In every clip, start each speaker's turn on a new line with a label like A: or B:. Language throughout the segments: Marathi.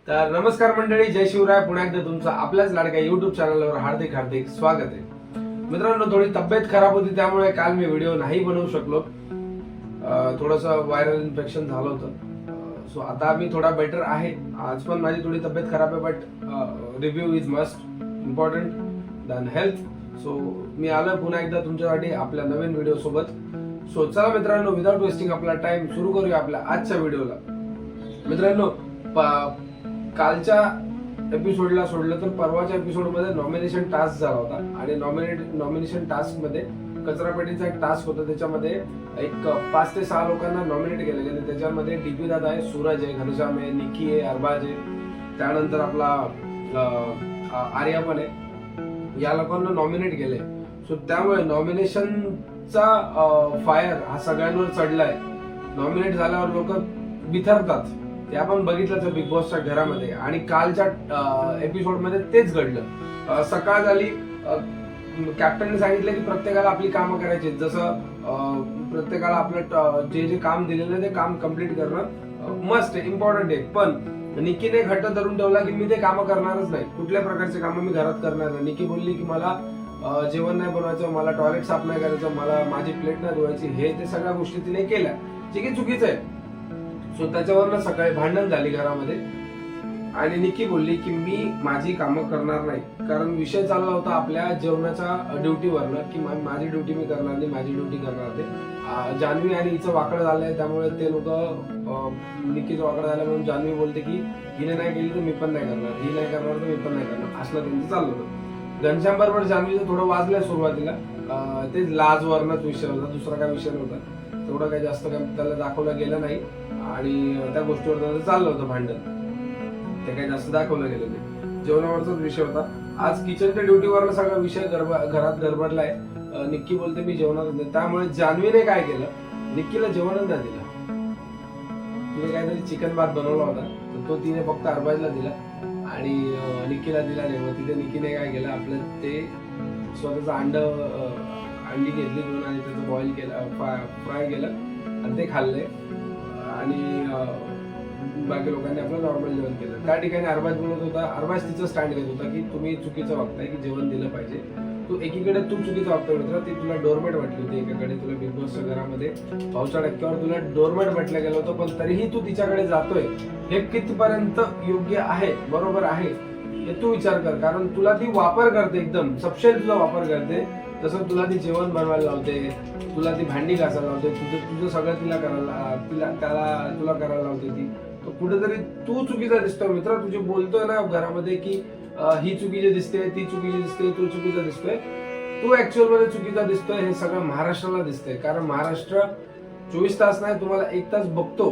A: तर नमस्कार मंडळी, जय शिवराय. पुन्हा एकदा तुमचं आपल्याच लाडक्या युट्यूब चॅनलवर हार्दिक हार्दिक स्वागत आहे. मित्रांनो, थोडी तब्येत खराब होती त्यामुळे काल मी व्हिडिओ नाही बनवू शकलो. थोडंसं व्हायरल इन्फेक्शन झालं होतं. सो आता मी थोडा बेटर आहे. आज पण माझी थोडी तब्येत खराब आहे, but review is must important than health. So मी आलो पुन्हा एकदा तुमच्यासाठी आपल्या नवीन व्हिडिओ सोबत. सो चला मित्रांनो, विदाउट वेस्टिंग आपला टाइम सुरू करूया आपल्या आजच्या व्हिडिओला. मित्रांनो, कालच्या एपिसोडला सोडलं तर परवाच्या एपिसोडमध्ये नॉमिनेशन टास्क झाला होता आणि नॉमिनेशन टास्क मध्ये कचरापेटीचा एक टास्क होता. त्याच्यामध्ये एक 5 ते 6 लोकांना नॉमिनेट केले गेले. त्याच्यामध्ये डीपी दादा आहे, सूरज आहे, घनश्याम आहे, निकी आहे, अरबाज आहे, त्यानंतर आपला आर्या पण आहे. या लोकांना नॉमिनेट केले. सो त्यामुळे नॉमिनेशनचा फायर हा सगळ्यांवर चढलाय. नॉमिनेट झाल्यावर लोक बिथरतात. ते आपण बघितलं बिग बॉसच्या घरामध्ये आणि कालच्या एपिसोड मध्ये तेच घडलं. सकाळ झाली, कॅप्टनने सांगितलं की प्रत्येकाला आपली कामं करायची. जसं प्रत्येकाला आपलं जे काम दिलेलं ते काम कम्प्लीट करणं मस्ट इम्पॉर्टंट आहे. पण निकीने घट्ट धरून ठेवला की मी ते कामं करणारच नाही. कुठल्या प्रकारचे कामं मी घरात करणार नाही. निकी बोलली की मला जेवण नाही बनवायचं, मला टॉयलेट साफ नाही करायचं, मला माझी प्लेट नाही धुवायची. हे ते सगळ्या गोष्टी तिने केल्या, जे की चुकीचं आहे. सो त्याच्यावरनं सकाळी भांडण झाली घरामध्ये आणि निकी बोलली की मी माझी कामं करणार नाही. कारण विषय चालला होता आपल्या जेवणाच्या ड्युटीवरनं की माझी ड्युटी मी करणार नाही, माझी ड्युटी करणार नाही. जान्हवी आणि हिचं वाकड झालंय, त्यामुळे ते लोक निकीचं वाकड झालं म्हणून जान्हवी बोलते की हिने नाही केली तर मी पण नाही करणार, ही नाही करणार तर मी पण नाही करणार, असलं त्यांचं चाललं होतं. घनश्याम बरोबर जान्हवीचं थोडं वाजलंय सुरुवातीला. ते लाजवरनच विषय होता, दुसरा काय विषय नव्हता. तेवढं काही जास्त काय त्याला दाखवलं गेलं नाही आणि त्या गोष्टीवर त्याचं चाललं होतं भांडण. ते काही जास्त दाखवलं गेलं नाही, जेवणावरचाच विषय होता. आज किचनच्या ड्युटीवर सगळा विषय घरात गडबडलाय. निक्की बोलते मी जेवणारच नाही. त्यामुळे जान्हवीने काय केलं, निक्कीला जेवणच नाही दिलं. तिने काहीतरी चिकन भात बनवला होता, तर तो तिने फक्त अरबाजला दिला आणि निक्कीला दिला नाही. मग तिथे निक्कीने काय केलं, आपलं ते स्वतःचं अंडी घेतली दोन आणि त्याचं बॉईल केलं, फ्राय केलं आणि ते खाल्ले. आणि बाकी लोकांनी आपलं नॉर्मल जेवण केलं. त्या ठिकाणी अरबाज बोलत होता, अरबाज तिचं स्टँड घेत होता की तुम्ही चुकीचं वागताय, की जेवण दिलं पाहिजे. तू एकीकडे तू चुकीचं वागतोय मित्र. ती तुला डोरमेट म्हटली होती एकाकडे, तुला बिग बॉसच्या घरामध्ये पावसाच्या टक्क्यावर तुला डोरमेट म्हटलं गेलं होतं. पण तरीही तू तिच्याकडे जातोय, हे कितपर्यंत योग्य आहे, बरोबर आहे, हे तू विचार कर. कारण तुला ती वापर करते, एकदम सपशेल तुला वापर करते. जसं तुला ती जेवण बनवायला लावते, तुला ती भांडी घासायला लावते, तुझं सगळं तुला करायला लावते ती. तो कुठेतरी तू चुकीचा दिसतोय मित्र. तुझे बोलतोय ना घरामध्ये की ही चुकीची दिसते, ती चुकीची दिसते, तू चुकीचा दिसतोय. तू ऍक्च्युअल मध्ये चुकीचा दिसतोय. हे सगळं महाराष्ट्राला दिसतंय. कारण महाराष्ट्र 24 तास नाही, तुम्हाला 1 तास बघतो.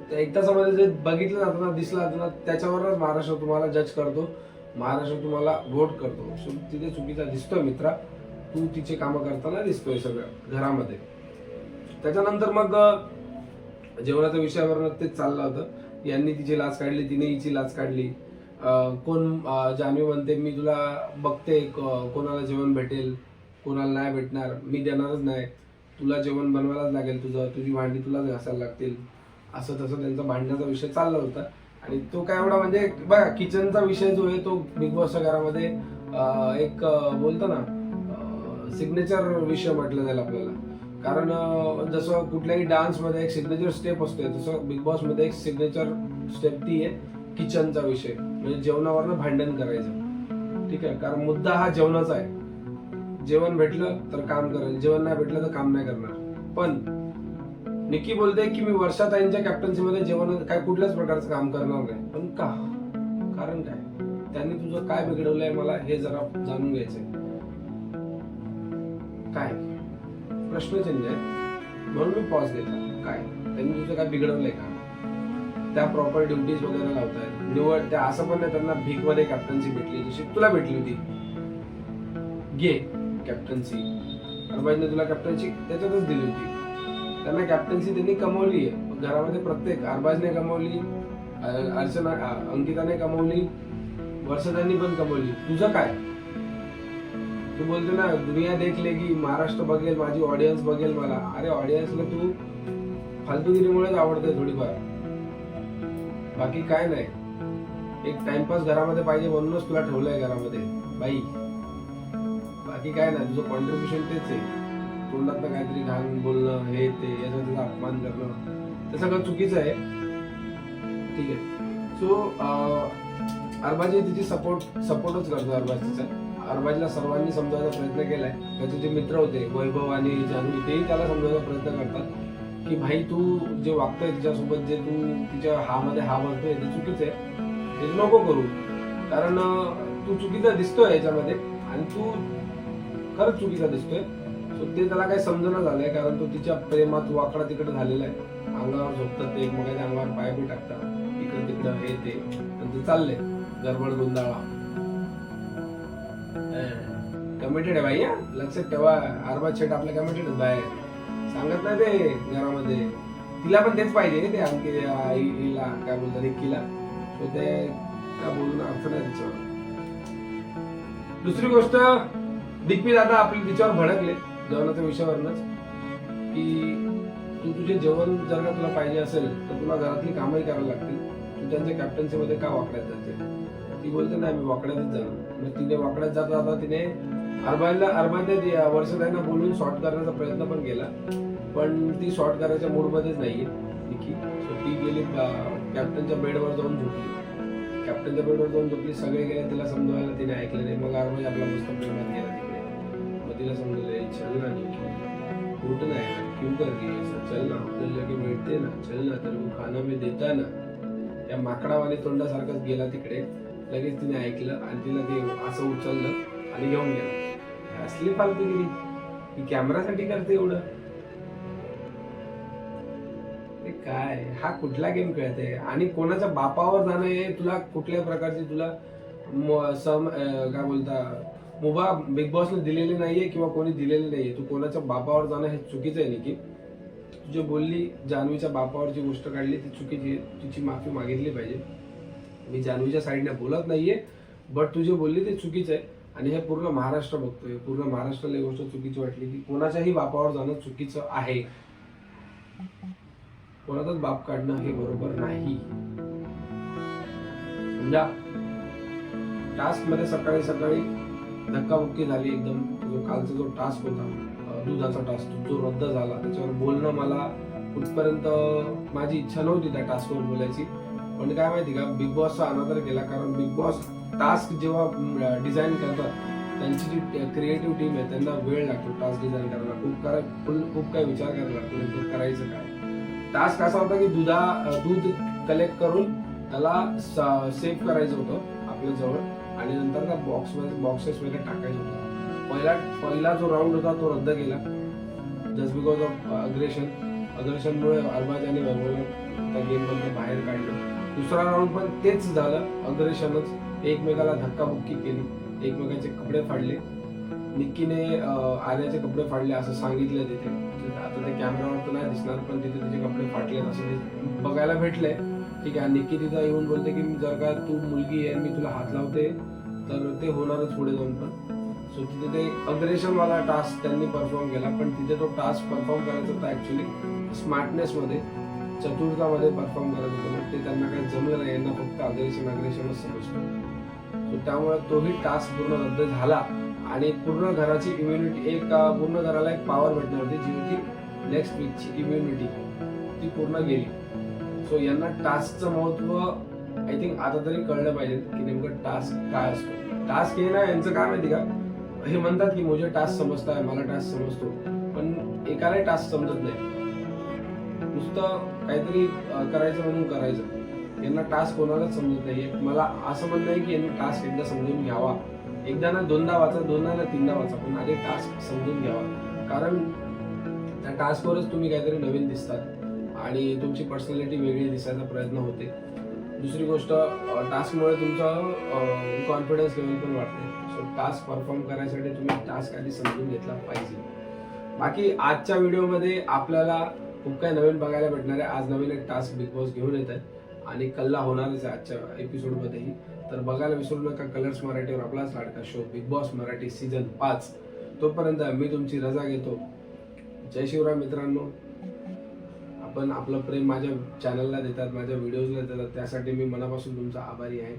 A: त्या 1 तासामध्ये जे बघितलं जातं ना, दिसलं जातं ना, त्याच्यावरच महाराष्ट्र तुम्हाला जज करतो, महाराष्ट्र तुम्हाला वोट करतो. सो तिथे चुकीचा दिसतोय मित्रा. तू तिचे कामं करताना दिसतोय सगळं घरामध्ये. त्याच्यानंतर मग जेवणाच्या विषयावर तेच चाललं होतं. यांनी तिची लाच काढली, तिने हिची लाच काढली. कोण जान्हवी म्हणते मी तुला बघते कोणाला जेवण भेटेल, कोणाला नाही भेटणार, मी देणारच नाही, तुला जेवण बनवायलाच लागेल, तुझी भांडी तुलाच घासायला लागतील. असं तसं त्यांचा भांडण्याचा विषय चालला होता. आणि तो काय एवढा म्हणजे बघा, किचनचा विषय जो आहे तो बिग बॉसच्या घरामध्ये एक बोलतो ना सिग्नेचर विषय म्हटलं जाईल आपल्याला. कारण जसं कुठल्याही डान्स मध्ये एक सिग्नेचर स्टेप असते, तसं बिग बॉस मध्ये एक सिग्नेचर स्टेप ती आहे किचनचा विषय. म्हणजे जेवणावरनं भांडण करायचं, ठीक आहे. कारण मुद्दा हा जेवणाचा आहे. जेवण भेटलं तर काम करेल, जेवण नाही भेटलं तर काम नाही करणार. पण निकी बोलते की मी वर्षाताईंच्या कॅप्टन्सीमध्ये जेवण काय कुठल्याच प्रकारचं काम करणार नाही. पण का, कारण काय, त्यांनी तुझं काय बिघडवलंय मला हे जरा जाणून घ्यायचंय. काय प्रश्नचिन्ह आहे, म्हणून मी पॉज घेतला. काय त्यांनी तुझं काय बिघडवलंय का? त्या प्रॉपर ड्युटीज वगैरे लावतायत, निवड त्या असं पण नाही त्यांना भीक मध्ये कॅप्टन्सी भेटली जशी तुला भेटली होती. घे कॅप्टन्सी, अरबाजने तुला कॅप्टन्सी त्याच्यातच दिली होती. त्यांना कॅप्टन्सी त्यांनी कमवली आहे घरामध्ये. प्रत्येक अरबाजने कमवली, अर्चना अंकिताने कमवली, वर्षाताईंनी पण कमवली. तुझं काय? तू बोलते ना दुनिया देख लेगी, महाराष्ट्र बघेल, माझी ऑडियन्स बघेल मला. अरे ऑडियन्सला तू फालतूगिरीमुळेच आवडते थोडीफार, बाकी काय नाही. एक टाइमपास घरामध्ये पाहिजे म्हणूनच तुला ठेवलंय घरामध्ये बाई. बाकी काय नाही, तुझं कॉन्ट्रीब्युशन तेच आहे. तोंडात काहीतरी घाण बोलणं, हे ते, याचा त्याचा अपमान करणं, ते सगळं चुकीचं आहे. ठीक आहे. सो अरबाजी तिची सपोर्टच करतो. अरबाजला सर्वांनी समजावण्याचा प्रयत्न केलाय. त्याचे जे मित्र होते वैभव आणि जान्हवी, तेही त्याला समजावण्याचा प्रयत्न करतात की भाई तू जे वागतोय तिच्यासोबत, जे तू तिच्या हामध्ये हा भरतोय ते चुकीचं आहे, ते नको करू. कारण तू चुकीचा दिसतोय याच्यामध्ये आणि तू खरंच चुकीचा दिसतोय. सो ते त्याला काही समजणं झालंय, कारण तो तिच्या प्रेमात वाकडा तिकडे झालेला आहे. अंगावर झोपतात ते, एकमेकांच्या अंगावर पाय बी टाकतात, इकडं तिकडं हे ते, पण ते चाललंय गडबड गोंधळा. कमिटेड आहे भाई. लक्षात ठेवा, अरबाज शेट आपल्या कमिटेड बाहेर सांगत नाही ते घरामध्ये. तिला पण तेच पाहिजे, ते आणखी आईला काय बोलतात निक्कीला. सो ते काय बोलून अर्थ नाही तिच्यावर. दुसरी गोष्ट, दिग्पी दादा आपली तिच्यावर भडकले जेवणाच्या विषयावरनच की तू तुझे जेवण जर का तुला पाहिजे असेल तर तुला घरातली कामही करायला लागतील. तू त्यांच्या कॅप्टन्सी मध्ये का वाकड्यात जाते. ती बोलते नाही मी वाकड्यातच जाणार. मग तिने वाकड्यात जाता जाता तिने अरबाजने वर्षाताईंना बोलून शॉर्ट करण्याचा प्रयत्न पण केला, पण ती शॉर्ट करायच्या मूड मध्येच नाहीये निकी. सो ती गेली कॅप्टनच्या बेडवर जाऊन झोपली. सगळे गेले तिला समजवायला, तिने ऐकलं नाही. मग अरबाज आपला मस्त प्रेमात गेला तिकडे. मग तिला समजलं चल ना निकी, उठ नाही ना, क्यों कर रही है ऐसा, चल ना आपल्याला लगे मिळते ना, चल ना तर खाना मी देता ना. त्या माकडावाने तोंडासारखाच गेला तिकडे. लगेच तिने ऐकलं आणि तिला ते असं उचललं आणि घेऊन गेला. असली फालतूगिरी ही कॅमेरासाठी करते एवढं. काय हा कुठला गेम खेळते आणि कोणाच्या बापावर जाणं हे तुला कुठल्या प्रकारची तुला काय बोलता मुभा बिग बॉसने दिलेली नाहीये किंवा कोणी दिलेली नाहीये. तू कोणाच्या बापावर जाणं हे चुकीचं आहे निकी. तू जे बोलली जान्हवीच्या बापावरची गोष्ट काढली ती चुकीची आहे. तुझी माफी मागितली पाहिजे. मी जान्हवीच्या साईडने बोलत नाहीये, बट तू जे बोलली ते चुकीचं आहे आणि हे पूर्ण महाराष्ट्र बघतोय. पूर्ण महाराष्ट्राला गोष्ट चुकीची वाटली की कोणाच्याही बापावर जाणं चुकीचं आहे. कोणाचाच बाप काढणं हे बरोबर नाही. समजा टास्क मध्ये सकाळी धक्काबुक्की झाली एकदम. जो कालचा जो टास्क होता दुधाचा टास्क जो रद्द झाला, त्याच्यावर बोलणं मला कुठपर्यंत माझी इच्छा नव्हती त्या टास्कवर बोलायची. पण काय माहिती का, बिग बॉसचा अनादर केला. कारण बिग बॉस टास्क जेव्हा डिझाईन करतात त्यांची जी क्रिएटिव्ह टीम आहे त्यांना वेळ लागतो टास्क डिझाईन करायला. खूप काही विचार करायला लागतो नंतर करायचं काय. टास्क असा होता की दूध कलेक्ट करून त्याला सेव्ह करायचं होतं आपल्या जवळ आणि नंतर त्या बॉक्सेस वगैरे टाकायचे होते. पहिला जो राऊंड होता तो रद्द केला जस्ट बिकॉज ऑफ अग्रेशनमुळे अरबाज आणि वैभवला त्या गेम मधून बाहेर काढलं. दुसरा राऊंड पण तेच झालं, अग्रेशनच. एकमेकाला धक्काबुक्की केली, एकमेकांचे कपडे फाडले. निक्कीने आर्याचे कपडे फाडले असं सांगितलं तिथे. आता ते कॅमेरावर तर नाही दिसणार पण तिथे तिचे कपडे फाटले असं बघायला भेटले. ठीक आहे. निक्की तिथं येऊन बोलते की जर का तू मुलगी आहे मी तुला हात लावते तर ते होणारच पुढे जाऊन पण. सो तिथे ते अग्रेशनवाला टास्क त्यांनी परफॉर्म केला, पण तिथे तो टास्क परफॉर्म करायचा होता ऍक्च्युली स्मार्टनेसमध्ये, चतुर्थामध्ये परफॉर्म करायचं होतं. ते त्यांना काही जमलं नाही. यांना फक्त अग्रेशनच समजतं. सो त्यामुळे तोही टास्क पूर्ण रद्द झाला आणि पूर्ण घराची इम्युनिटी पूर्ण घराला एक पॉवर भेटणार होती जी होती नेक्स्ट वीकची इम्युनिटी, ती पूर्ण गेली. सो यांना टास्कचं महत्व आय थिंक आता तरी कळलं पाहिजे की नेमकं टास्क काय असतो. टास्क हे ना यांचं काय माहिती का, हे म्हणतात की मुझे टास्क समजता है, मला टास्क समजतो, पण एकालाही टास्क समजत नाही. नुसतं काहीतरी करायचं म्हणून करायचं. यांना टास्क कोणालाच समजत नाहीये. मला असं म्हणणं आहे की यांनी टास्क एकदा समजून घ्यावा. एकदा ना दोनदा वाचा, दोनदा ना तीनदा वाचा, पण आधी टास्क समजून घ्यावा. कारण त्या टास्कवरच तुम्ही काहीतरी नवीन दिसतात आणि तुमची पर्सनॅलिटी वेगळी दिसायचा प्रयत्न होते. दुसरी गोष्ट, टास्कमुळे तुमचं कॉन्फिडन्स लेवल पण वाढते. सो टास्क परफॉर्म करायसाठी तुम्ही टास्क आधी समजून घेतला पाहिजे. बाकी आजच्या व्हिडिओमध्ये आपल्याला खूप काही नवीन बघायला भेटणार आहे. आज नवीन एक टास्क बिग बॉस घेऊन येत आहे आणि कल्ला होणारच आहे आजच्या एपिसोडमध्येही. तर बघायला विसरू नका कलर्स मराठीवर आपलाच लाडका show big boss Marathi season 5. तोपर्यंत मी तुमची रजा घेतो. जय शिवराय मित्रांनो. आपण पण आपलं प्रेम माझ्या चॅनलला देतात, माझ्या व्हिडिओजला देतात, त्यासाठी मी मनापासून तुमचा आभारी आहे.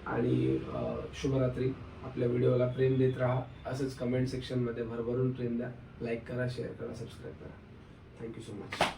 A: आणि शुभरात्री. आपल्या व्हिडिओला प्रेम देत राहा, असंच कमेंट सेक्शनमध्ये भरभरून प्रेम द्या. लाईक करा, शेअर करा, सबस्क्राईब करा. Thank you so much.